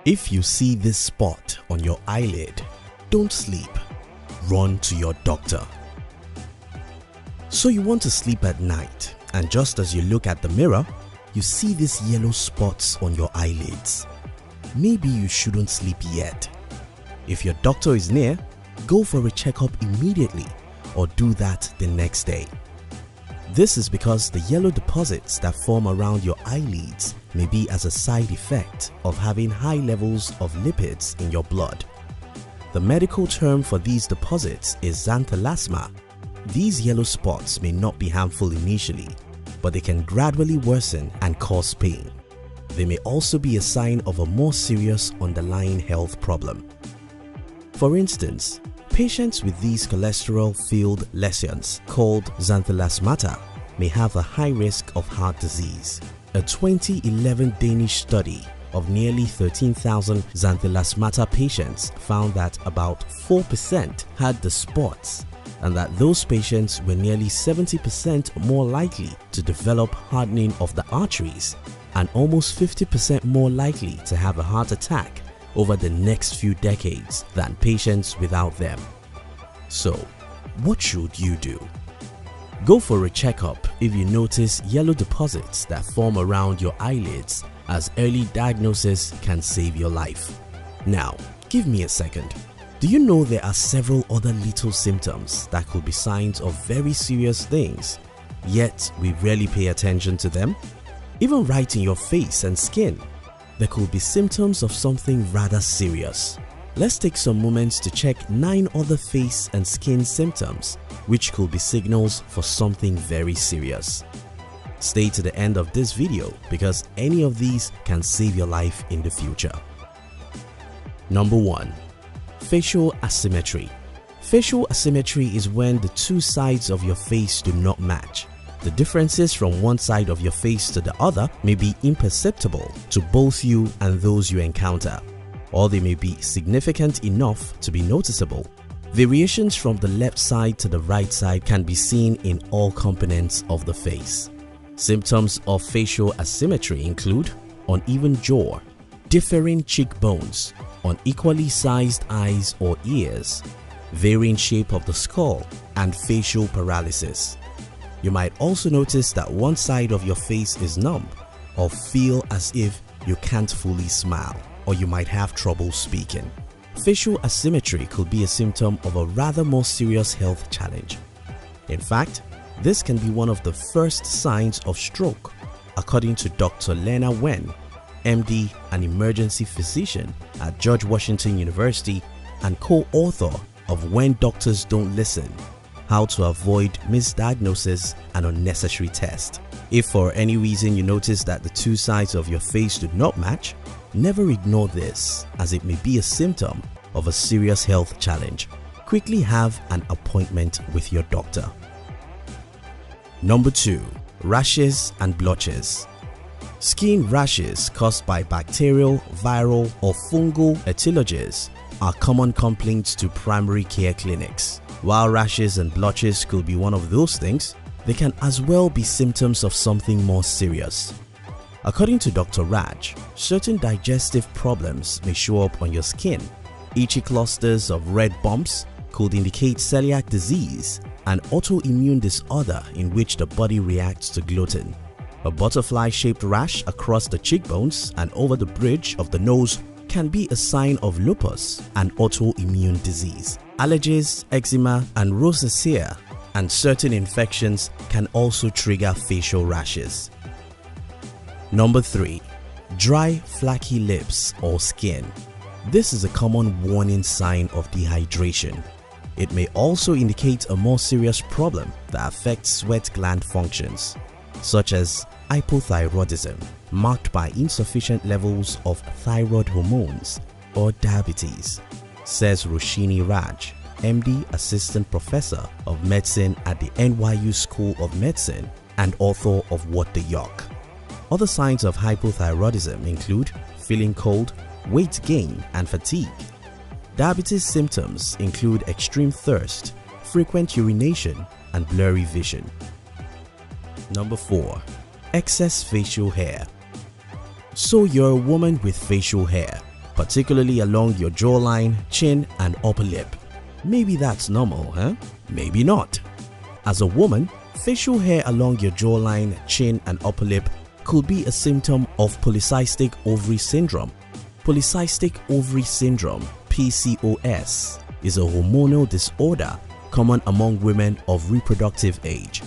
If you see this spot on your eyelid, don't sleep. Run to your doctor. So you want to sleep at night, and just as you look at the mirror, you see these yellow spots on your eyelids. Maybe you shouldn't sleep yet. If your doctor is near, go for a checkup immediately or do that the next day. This is because the yellow deposits that form around your eyelids may be as a side effect of having high levels of lipids in your blood. The medical term for these deposits is xanthelasma. These yellow spots may not be harmful initially, but they can gradually worsen and cause pain. They may also be a sign of a more serious underlying health problem. For instance, patients with these cholesterol-filled lesions called xanthelasmata may have a high risk of heart disease. A 2011 Danish study of nearly 13,000 xanthelasmata patients found that about 4% had the spots, and that those patients were nearly 70% more likely to develop hardening of the arteries and almost 50% more likely to have a heart attack over the next few decades than patients without them. So, what should you do? Go for a checkup if you notice yellow deposits that form around your eyelids, as early diagnosis can save your life. Now, give me a second. Do you know there are several other little symptoms that could be signs of very serious things, yet we rarely pay attention to them? Even right in your face and skin, there could be symptoms of something rather serious. Let's take some moments to check 9 other face and skin symptoms which could be signals for something very serious. Stay to the end of this video because any of these can save your life in the future. Number 1. Facial asymmetry. Facial asymmetry is when the two sides of your face do not match. The differences from one side of your face to the other may be imperceptible to both you and those you encounter, or they may be significant enough to be noticeable. Variations from the left side to the right side can be seen in all components of the face. Symptoms of facial asymmetry include uneven jaw, differing cheekbones, unequally sized eyes or ears, varying shape of the skull, and facial paralysis. You might also notice that one side of your face is numb or feel as if you can't fully smile, or you might have trouble speaking. Facial asymmetry could be a symptom of a rather more serious health challenge. In fact, this can be one of the first signs of stroke, according to Dr. Lena Wen, MD, an emergency physician at George Washington University and co-author of When Doctors Don't Listen: How to Avoid Misdiagnosis and Unnecessary Tests. If for any reason you notice that the two sides of your face do not match, never ignore this, as it may be a symptom of a serious health challenge. Quickly have an appointment with your doctor. Number 2. Rashes and blotches. Skin rashes caused by bacterial, viral, or fungal etiologies are common complaints to primary care clinics. While rashes and blotches could be one of those things, they can as well be symptoms of something more serious. According to Dr. Raj, certain digestive problems may show up on your skin. Itchy clusters of red bumps could indicate celiac disease, an autoimmune disorder in which the body reacts to gluten. A butterfly-shaped rash across the cheekbones and over the bridge of the nose can be a sign of lupus, an autoimmune disease. Allergies, eczema, and rosacea and certain infections can also trigger facial rashes. Number 3. Dry, flaky lips or skin. This is a common warning sign of dehydration. It may also indicate a more serious problem that affects sweat gland functions, such as hypothyroidism, marked by insufficient levels of thyroid hormones, or diabetes, says Roshini Raj, MD, Assistant Professor of Medicine at the NYU School of Medicine and author of What the Yuck. Other signs of hypothyroidism include feeling cold, weight gain, and fatigue. Diabetes symptoms include extreme thirst, frequent urination, and blurry vision. Number 4. Excess facial hair. So you're a woman with facial hair. particularly along your jawline, chin and upper lip. Maybe that's normal, huh? Maybe not. As a woman, facial hair along your jawline, chin and upper lip could be a symptom of polycystic ovary syndrome. Polycystic ovary syndrome, PCOS, is a hormonal disorder common among women of reproductive age.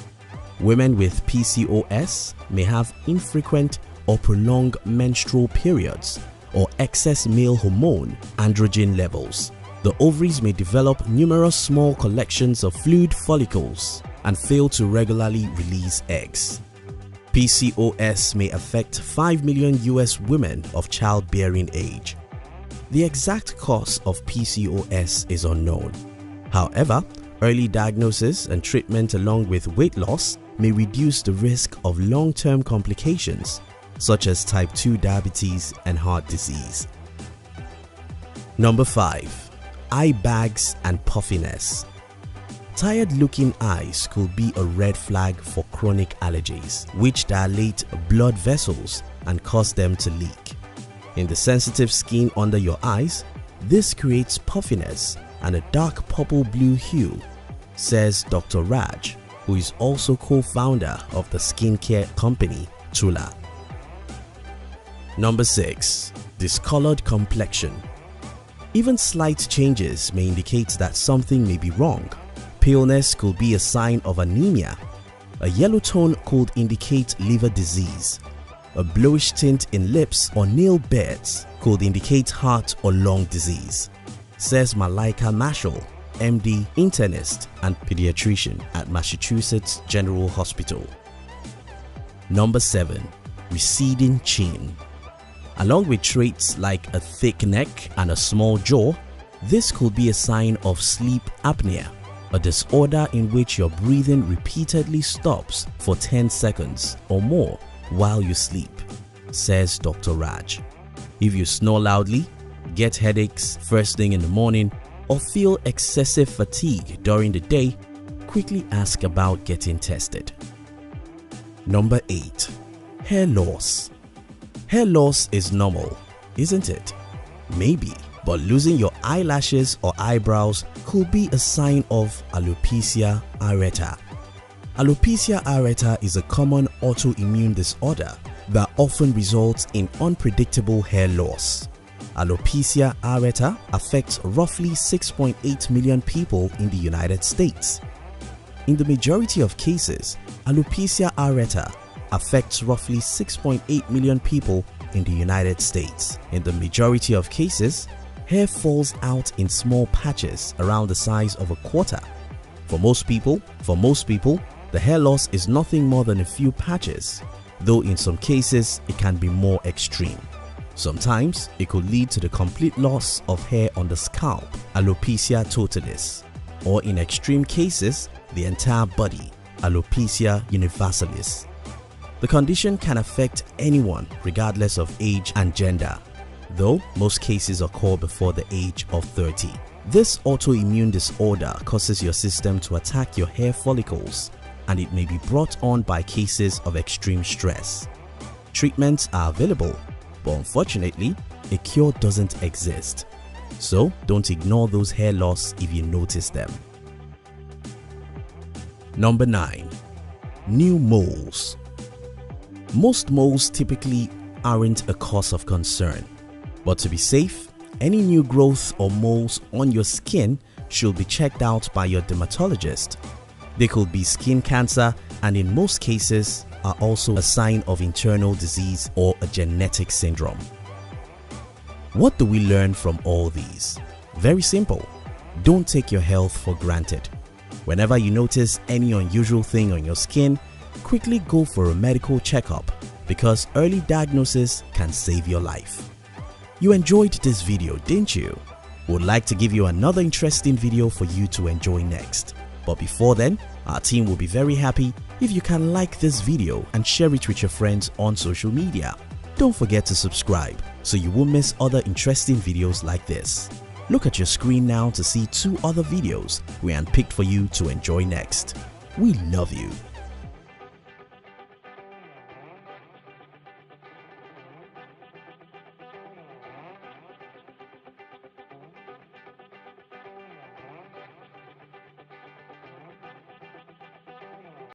Women with PCOS may have infrequent or prolonged menstrual periods or excess male hormone androgen levels. The ovaries may develop numerous small collections of fluid follicles and fail to regularly release eggs. PCOS may affect 5 million US women of childbearing age. The exact cause of PCOS is unknown. However, early diagnosis and treatment along with weight loss may reduce the risk of long-term complications such as type 2 diabetes and heart disease. Number 5. Eye bags and puffiness. Tired-looking eyes could be a red flag for chronic allergies, which dilate blood vessels and cause them to leak. In the sensitive skin under your eyes, this creates puffiness and a dark purple-blue hue, says Dr. Raj, who is also co-founder of the skincare company Tula. Number 6. Discolored complexion. Even slight changes may indicate that something may be wrong. Paleness could be a sign of anemia. A yellow tone could indicate liver disease. A bluish tint in lips or nail beds could indicate heart or lung disease, says Malaika Marshall, MD, internist and pediatrician at Massachusetts General Hospital. Number 7. Receding chin. Along with traits like a thick neck and a small jaw, this could be a sign of sleep apnea, a disorder in which your breathing repeatedly stops for 10 seconds or more while you sleep, says Dr. Raj. If you snore loudly, get headaches first thing in the morning, or feel excessive fatigue during the day, quickly ask about getting tested. Number 8. Hair loss. Hair loss is normal, isn't it? Maybe, but losing your eyelashes or eyebrows could be a sign of alopecia areata. Alopecia areata is a common autoimmune disorder that often results in unpredictable hair loss. Alopecia areata affects roughly 6.8 million people in the United States. In the majority of cases, alopecia areata affects roughly 6.8 million people in the United States. In the majority of cases, hair falls out in small patches around the size of a quarter. For most people, the hair loss is nothing more than a few patches, though in some cases it can be more extreme. Sometimes it could lead to the complete loss of hair on the scalp, alopecia totalis, or in extreme cases, the entire body, alopecia universalis. The condition can affect anyone regardless of age and gender, though most cases occur before the age of 30. This autoimmune disorder causes your system to attack your hair follicles, and it may be brought on by cases of extreme stress. Treatments are available, but unfortunately, a cure doesn't exist. So don't ignore those hair loss if you notice them. Number 9. New moles. Most moles typically aren't a cause of concern, but to be safe, any new growth or moles on your skin should be checked out by your dermatologist. They could be skin cancer and in most cases are also a sign of internal disease or a genetic syndrome. What do we learn from all these? Very simple. Don't take your health for granted. Whenever you notice any unusual thing on your skin, quickly go for a medical checkup because early diagnosis can save your life. You enjoyed this video, didn't you? Would like to give you another interesting video for you to enjoy next. But before then, our team will be very happy if you can like this video and share it with your friends on social media. Don't forget to subscribe so you won't miss other interesting videos like this. Look at your screen now to see 2 other videos we handpicked for you to enjoy next. We love you.